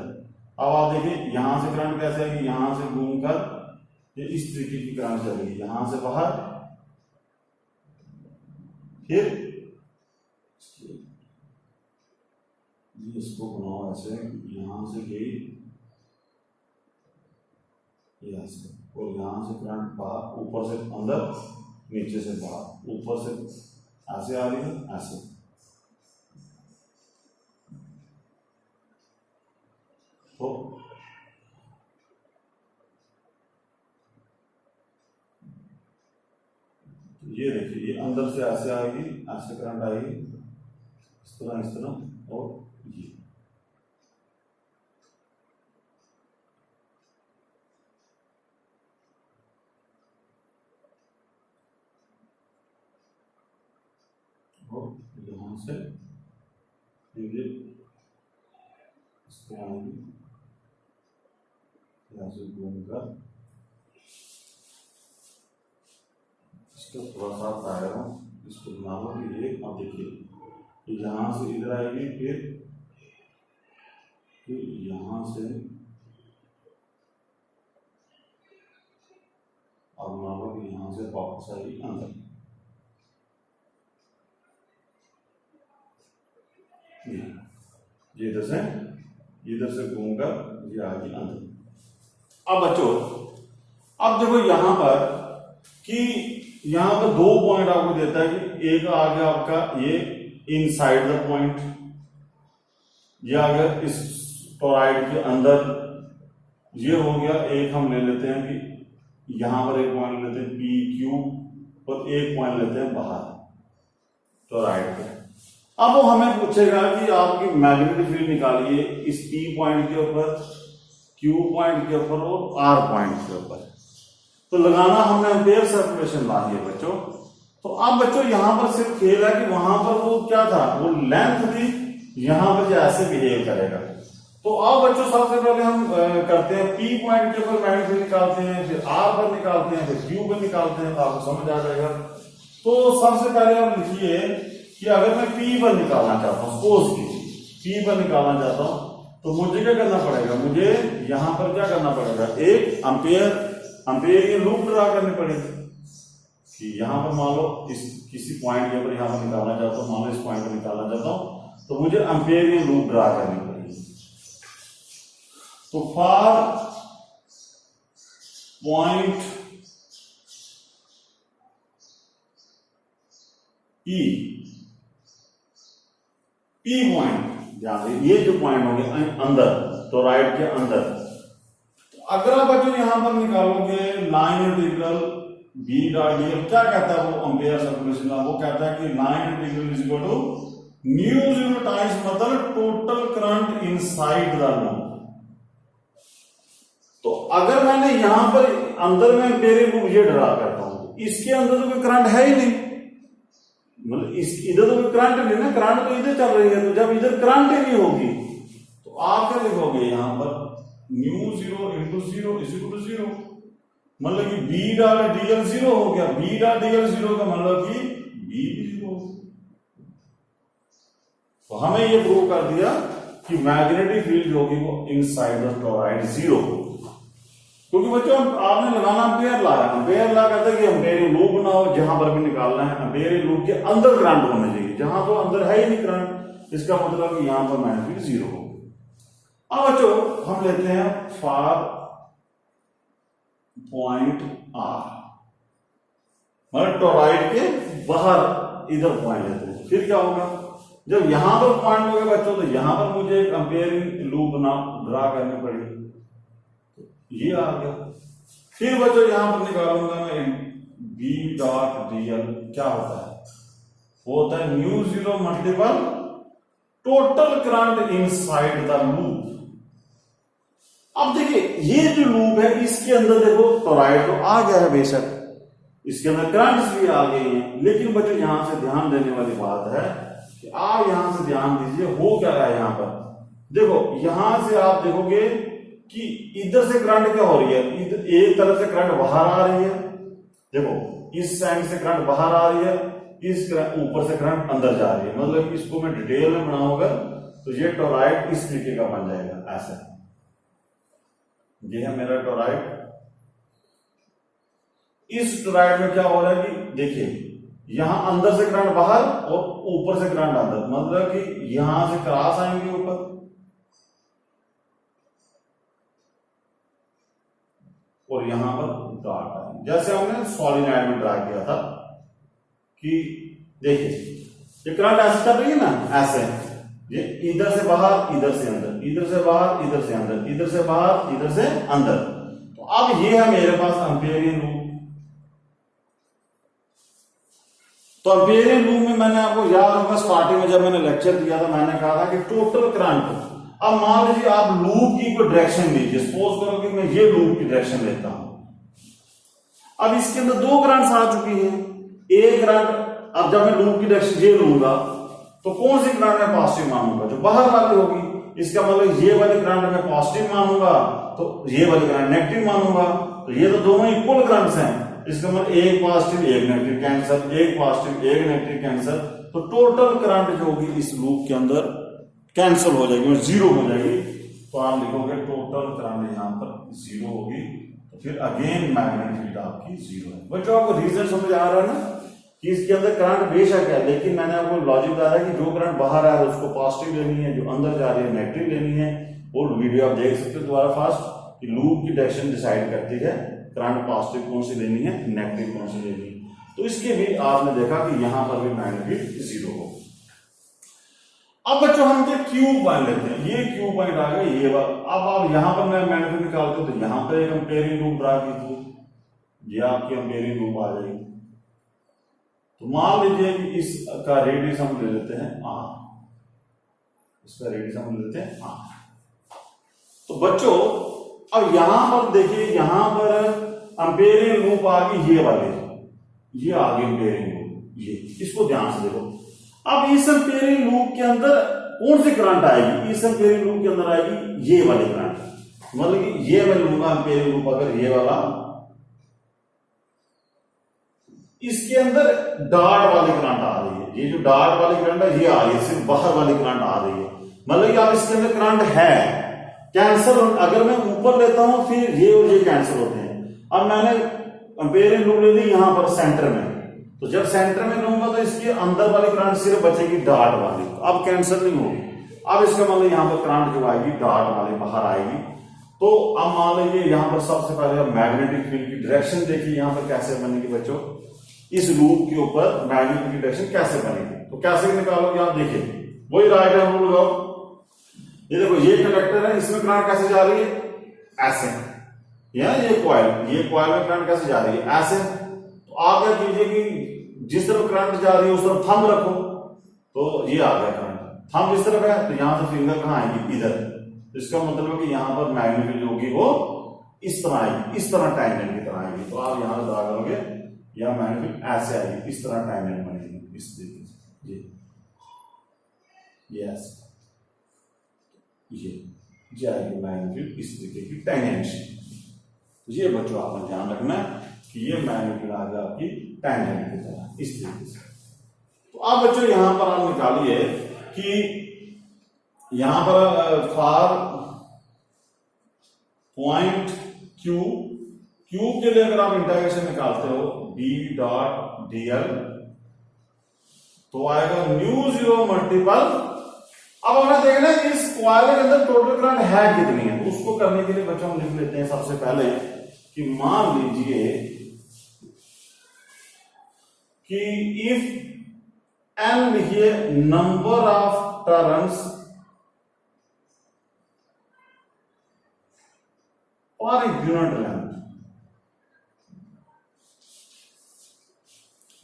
अब आप देखिए यहां से करंट कैसे आएगी, यहां से घूमकर ये इस तरीके की करंट चलेगी, यहां से बाहर, फिर इसको बनाओ ऐसे, यहां से गई ऐसे और यहां से करंट बाहर, ऊपर से अंदर, नीचे से बाहर, ऊपर से ऐसे आ रही है ऐसे। तो ये देखिए ये अंदर से ऐसे आएगी, ऐसे करंट आएगी, इस तरह और ये। और यहां से ये इस तरह आएगी, यहां से घूमकर इसको थोड़ा सा दायरा इसको बना लो कि ये, अब देखिए यहां से इधर आएगी, फिर यहां से अब मान लो कि यहां से वापस आएगी अंदर, ये इधर से घूमकर ये आएगी अंदर। अब बच्चों अब देखो यहां पर कि यहां पर 2 पॉइंट आपको देता है कि एक आ गया आपका ये इनसाइड द पॉइंट, ये आ गया इस टोरॉइड के अंदर, ये हो गया। एक हम ले लेते हैं कि यहां पर एक पॉइंट लेते हैं पी क्यू और एक पॉइंट लेते हैं बाहर टोरॉइड के। अब वो हमें पूछेगा कि आपकी मैग्नेटिक फील्ड निकालिए इस पी पॉइंट के ऊपर, क्यू पॉइंट के ऊपर और आर पॉइंट के ऊपर। तो लगाना हमने एम्पेयर सर्कुलेशन ला है बच्चों। तो अब बच्चों यहां पर सिर्फ खेल है कि वहां पर वो क्या था, वो लेंथ थी, यहां पर ऐसे बिहेव करेगा। तो अब बच्चों सबसे पहले हम करते हैं पी पॉइंट के ऊपर मैग्नेटिक फील्ड निकालते हैं, फिर आर पर निकालते हैं, फिर क्यू पर निकालते हैं, तो आपको समझ आ जाएगा। तो सबसे पहले आप लिखिए कि अगर मैं पी पर निकालना चाहता हूं, सपोज की पी पर निकालना चाहता हूं, तो मुझे क्या करना पड़ेगा, मुझे यहां पर क्या करना पड़ेगा, एक एम्पेयर की लूप ड्रा करनी पड़ेगी कि यहां पर मान लो इस किसी पॉइंट के ऊपर यहां पर निकालना चाहता हूं, मान लो इस पॉइंट पर निकालना चाहता हूं, तो मुझे एम्पेयर की लूप ड्रा करनी पड़ेगी। तो फॉर पॉइंट पी पॉइंट, ये जो पॉइंट हो गया अंदर, तो राइट के अंदर, तो अगर आप बच्चों यहां पर निकालोगे line integral B dot DL, क्या कहता है वो एम्पेयर सर्कुलेशन का, वो कहता है कि line integral is equal to mu zero times मतलब total current inside the loop. तो अगर मैंने यहां पर अंदर में एम्पेयर लूप ये ड्रा करता हूं, इसके अंदर तो कोई करंट है ही नहीं, मतलब इस इधर तो कोई करंट नहीं ना, करंट तो इधर चल रही है। तो जब इधर करंट ही नहीं होगी तो आप क्या लिखोगे यहां पर, mu zero into zero is equal to zero, मतलब कि बी डॉट डीएल जीरो हो गया। बी डॉट डीएल जीरो का मतलब कि बी भी जीरो। तो हमें ये प्रूव कर दिया कि मैग्नेटिक फील्ड होगी वो इनसाइड द टोरॉइड जीरो होगी। क्योंकि बच्चों आपने लगाना एम्पेयर ला है, एम्पेयर ला कहता है कि एम्पेयर लूप बनाओ, जहां पर भी निकालना है एम्पेयर लूप के अंदर करंट होना चाहिए, जहां तो अंदर है ही नहीं करंट, इसका मतलब कि यहां पर मैग्नेटिक फील्ड जीरो होगी। अब बच्चों हम लेते हैं फॉर पॉइंट आर, मतलब टोरॉइड के बाहर इधर पॉइंट लेते हैं। फिर क्या होगा, जब यहां पर पॉइंट हो गया बच्चों, तो यहां पर मुझे एक एम्पेयर लूप ड्रा करनी पड़ेगी, ये आ गया। फिर बच्चों यहां पर निकालूंगा मैं बी डॉट डीएल, क्या होता है, वो होता है mu zero multiple total current inside the loop. अब देखिए ये जो लूप है इसके अंदर देखो टोरॉइड तो आ गया है, बेशक इसके अंदर करंट्स भी आ गई हैं, लेकिन बच्चों यहां से ध्यान देने वाली बात है कि आप यहां से ध्यान दीजिए हो क्या रहा है। यहां पर देखो, यहां से आप देखोगे कि इधर से करंट क्या हो रही है, एक तरफ से करंट बाहर आ रही है, देखो इस साइड से करंट बाहर आ रही है, इस ऊपर से करंट अंदर जा रही है। मतलब इसको मैं डिटेल में बनाऊंगा तो ये टोरॉइड इस तरीके का बन जाएगा, ऐसे। ये है मेरा टोरॉइड। इस टोरॉइड में क्या हो रहा है कि देखिए यहां अंदर से करंट बाहर और ऊपर से करंट अंदर, मतलब कि यहां से क्रॉस आएंगे ऊपर और यहां पर डॉट आएंगे, जैसे हमने सॉलिनॉइड में ड्रा किया था कि देखिए ये करंट ऐसे कर रही है ना, ऐसे ये इधर से बाहर इधर से अंदर, इधर से बाहर इधर से अंदर, इधर से बाहर इधर से अंदर। तो अब ये है मेरे पास एम्पियरियन लूप। तो एम्पियरियन लूप में मैंने आपको याद होगा स्टार्टिंग में जब मैंने लेक्चर दिया था मैंने कहा था कि टोटल करंट, अब मान लीजिए आप लूप की कोई डायरेक्शन लीजिए, सपोज करो कि मैं ये लूप की डायरेक्शन लेता हूं। अब इसके अंदर दो करंट्स आ चुकी हैं, एक करंट, अब जब मैं लूप की डायरेक्शन ये लूंगा तो कौन सी करंट मैं पॉजिटिव मानूंगा, जो बाहर वाली होगी। इसका मतलब ये वाली करंट मैं पॉजिटिव मानूंगा तो ये वाली करंट नेगेटिव मानूंगा, तो ये तो दोनों इक्वल करंट्स हैं। इसका मतलब एक पॉजिटिव एक नेगेटिव कैंसिल, एक पॉजिटिव एक नेगेटिव कैंसिल, तो टोटल करंट जो होगी इस लूप के अंदर कैंसिल हो जाएगी, जीरो हो जाएगी। तो आप लिखोगे टोटल करंट यहां पर जीरो होगी, तो फिर अगेन मैग्नेटिक फील्ड आपकी जीरो है। बच्चों आपको रीजन समझ आ रहा है ना कि इसके अंदर करंट बेशक है, लेकिन मैंने आपको लॉजिक बताया कि जो करंट बाहर आ रहा है उसको पॉजिटिव लेनी है, जो अंदर जा रही है नेगेटिव लेनी है। वो वीडियो आप देख सकते हो दोबारा फास्ट कि लूप की डायरेक्शन डिसाइड करती है करंट पॉजिटिव कौन सी लेनी है, नेगेटिव कौन सी लेनी है। तो इसके भी आपने देखा कि यहां पर भी मैग्नेटिक जीरो हो। अब बच्चों हम क्यू पॉइंट लेते हैं, ये क्यू पॉइंट आ गया ये बात। अब आप यहां पर मैं मैग्नेटिक निकालते हो तो यहां पर एक एम्पियरियन लूप ड्रा कीजिए, ये आपकी एम्पियरियन लूप आ जाएगी। तो मान लीजिए कि इसका रेडियस हम ले लेते हैं आर, इसका रेडियस हम ले लेते हैं आर। तो बच्चों अब यहां पर देखिए, यहां पर एम्पियरियन लूप आ गई ये वाले, ये आ गई एम्पियरियन लूप, ये इसको ध्यान से देखो। अब इस एम्पियरियन लूप के अंदर कौन सी करंट आएगी, इस एम्पियरियन लूप के अंदर आएगी ये वाली करंट, मतलब कि ये वाली लूप एम्पियरियन लूप अगर ये वाला, इसके अंदर डॉट वाली करंट आ रही है, ये जो डॉट वाली करंट है ये आ रही है, सिर्फ बाहर वाली करंट आ रही है, मतलब कि अब इसके अंदर करंट है कैंसिल। अगर मैं ऊपर लेता हूं फिर ये और ये कैंसिल होते हैं। अब मैंने एम्पियरियन लूप ले ली यहां पर सेंटर में, तो जब सेंटर में लूंगा तो इसके अंदर वाली करंट सिर्फ बचेगी डॉट वाली, तो अब कैंसिल नहीं होगी। अब इसका मतलब यहां पर करंट जो आएगी डॉट वाली बाहर आएगी। तो अब मान लीजिए यहां पर सबसे पहले मैग्नेटिक फील्ड की डायरेक्शन देखिए यहां पर कैसे बनेगी बच्चों, इस लूप के ऊपर मैग्नेटिक की डायरेक्शन कैसे बनेगी। तो कैसे निकालोगे आप देखिए, वही राइट हैंड रूल लगाओ। ये देखो ये कंडक्टर है, इसमें करंट कैसे जा रही है, ऐसे, या ये कॉइल में करंट कैसे जा रही है, ऐसे। तो आप क्या कीजिए कि जिस तरफ करंट जा रही है उस तरफ थंब रखो, तो ये आ गया करंट। थंब इस तरफ है तो यहां से फिंगर कहां आएगी, इधर। तो इसका मतलब है कि यहां पर मैग्नेटिक फील्ड होगी वो इस तरह आएगी, इस तरह टाइम की तरह आएगी। तो आप यहां से ड्रा करोगे या मैग्नेटिक ऐसे आएगी, इस तरह टाइम बनेगी, इस तरीके से ये ऐसे, ये आएगी मैग्नेटिक इस तरीके की टेंजेंट। ये बच्चों आपने ध्यान रखना है कि ये मैग्नेटिक आ गया आपकी टेंजेंट की तरह इस तरीके से। तो अब बच्चों यहां पर आप निकालिए कि यहां पर फॉर पॉइंट क्यू के लिए अगर आप इंटीग्रेशन निकालते हो डी डॉट डीएल तो आएगा न्यू जीरो मल्टीपल। अब हमें देखना है कि इस कॉइल के अंदर टोटल करंट है कितनी है, उसको करने के लिए बच्चों हम लिख लेते हैं सबसे पहले कि मान लीजिए कि इफ एन लिखिए नंबर ऑफ टर्न्स और यूनिट लेंथ,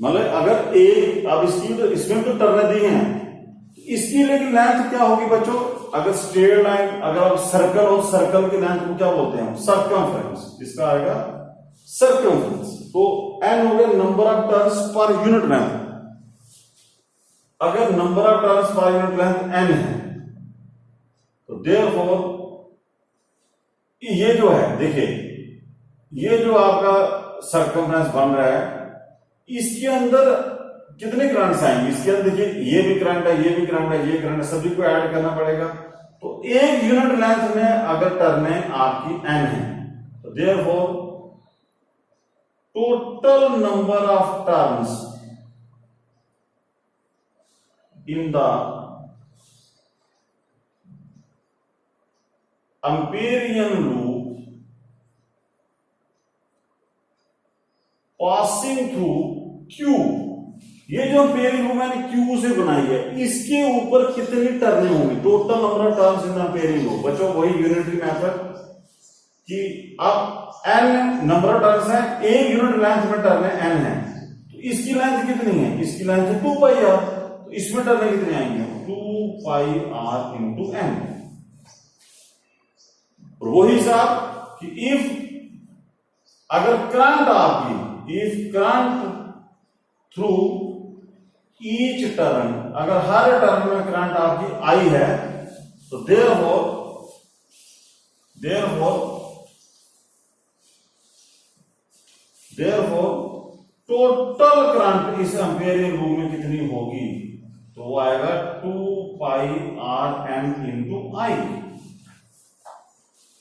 मतलब अगर एक, अब इसमें तो टर्न दी हैं, इसकी लेकिन लेंथ क्या होगी बच्चों, अगर स्ट्रेट लाइन, अगर आप सर्कल हो, सर्कल की लेंथ को क्या बोलते हैं, सर्कमफ्रेंस, इसका आएगा सर्कमफ्रेंस। तो एन हो गया number of turns per unit length. अगर number of turns per unit length n है तो देयरफॉर ये जो है देखिए, ये जो आपका सर्कमफ्रेंस बन रहा है, इसके अंदर कितने करंट्स आएंगे? इसके अंदर देखिए, ये भी करंट है, ये भी करंट है, ये करंट है, सभी को ऐड करना पड़ेगा। तो एक यूनिट लेंथ में अगर टर्नें आपकी n है, तो therefore total number of turns in the Amperian loop passing through Q, ये जो एम्पिरियन लूप मैंने Q से बनाई है, इसके ऊपर कितनी टर्नें होंगी? Total number of turns in Amperian loop. बच्चों वही यूनिटरी मेथड कि अब n नंबर ऑफ टर्न्स है, एक यूनिट लेंथ में टर्नें n है, तो इसकी लेंथ कितनी है? इसकी लेंथ है 2 पाई r, तो इसमें टर्नें कितनी आएंगी? 2 पाई r इंटू n। और वही हिसाब कि अगर करंट आपकी, if current through each turn, अगर हर टर्न में करंट आपकी आई है, तो देयरफॉर टोटल करंट इस एम्पिरियन लूप में कितनी होगी? तो वो आएगा 2 पाई r n इंटू आई।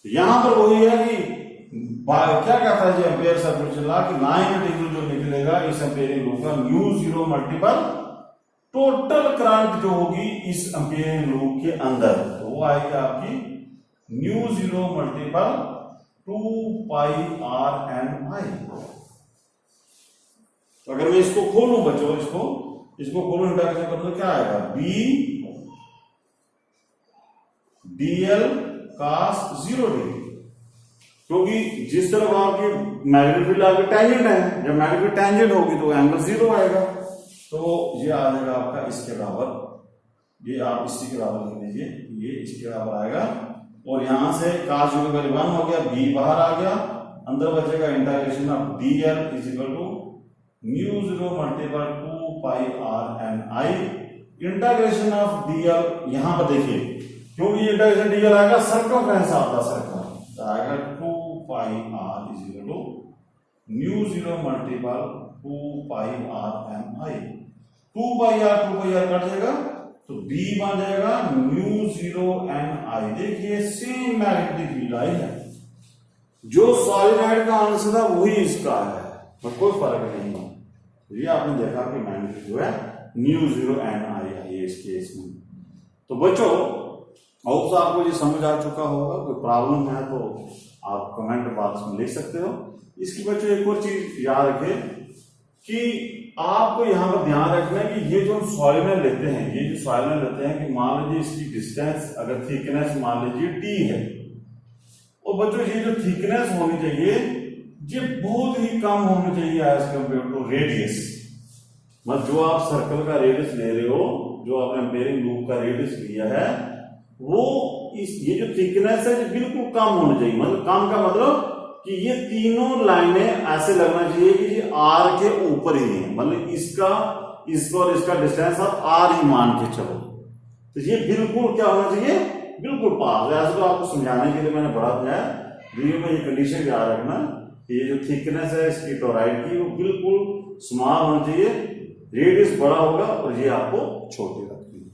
यहां पर वही है कि क्या कहता है जो एम्पियर सर्कुलेशन लॉ कि लाइन इंटीग्रल जो निकलेगा इस एम्पिरियन लूप का, mu zero multiple total current जो होगी इस एम्पिरियन लूप के अंदर, तो वो आएगी आपकी mu zero multiple 2 pi r n आई। तो अगर मैं इसको खोलूं बच्चों, इसको खोलूं, इंटरसेक्शन कर तो क्या आएगा? b dl cos 0 डिग्री, क्योंकि जिस तरफ आपकी मैग्नेटिक फील्ड आपकी टैंजेंट है, जब मैग्नेटिक टैंजेंट होगी तो एंगल 0 आएगा, तो ये आ जाएगा आपका इसके बराबर, ये आप इसी के बराबर लिख लीजिए, ये इसके बराबर आएगा। और यहां से cos 0 का 1 हो गया, b बाहर आ गया, अंदर बचेगा integration of dl is equal to mu 0 multiple 2 pi r n i। Integration of dl यहां पर देखिए, क्योंकि इंटीग्रेशन dl आएगा सर्कमफ्रेंस ऑफ द सर्कल, तो आएगा 2 pi r is equal to mu 0 multiple 2 pi r n i। 2 pi r cut जाएगा, तो b बन जाएगा म्यू 0 n i। देखिए सेम मैग्नेटिक फील्ड आई है, जो सॉलिनॉइड का आंसर था वही इसका है, पर कोई फर्क नहीं है। ये आपने देखा कि मैग्नेटिक जो है म्यू 0 n i है इस केस में। तो बच्चों होप्स आपको ये समझ आ चुका होगा, कोई प्रॉब्लम है तो आप कमेंट बॉक्स में लिख सकते हो। इसकी बच्चों एक और चीज याद रखें कि आपको यहाँ पर ध्यान रखना है कि ये जो हम सॉलिनॉइड लेते हैं, ये जो सॉलिनॉइड लेते हैं कि मान लीजिए इसकी डिस्टेंस अगर थिकनेस मान लीजिए t है, और बच्चों ये जो थिकनेस होनी चाहिए ये बहुत ही कम होनी चाहिए एज कम्पेयर टू रेडियस। मतलब जो आप सर्कल का रेडियस ले रहे हो, जो आपने एम्पिरियन लूप का रेडियस लिया है, वो ये जो थिकनेस है ये बिल्कुल कम होनी चाहिए। मतलब कम का मतलब कि ये तीनों लाइनें ऐसे लगना चाहिए कि ये r के ऊपर ही है, मतलब इसका और इसका डिस्टेंस आप r ही मान के चलो, तो ये बिल्कुल क्या होना चाहिए, बिल्कुल पास। ऐसे तो आपको समझाने के लिए मैंने बड़ा दिया है, वीडियो में ये कंडीशन याद रखना कि ये जो थिकनेस है इसकी टोराइड की वो बिल्कुल स्मॉल होना चाहिए, रेडियस बड़ा होगा और ये आपको छोटी रखनी है।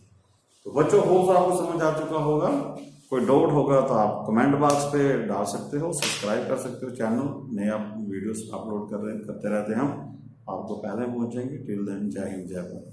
तो बच्चों होप्स आपको समझ आ चुका होगा। कोई डाउट होगा तो आप कमेंट बॉक्स पे डाल सकते हो, सब्सक्राइब कर सकते हो चैनल, नए आप वीडियोस अपलोड करते रहते हैं हम, आपको पहले पहुंचेंगे। टिल देन जय हिंद जय भारत।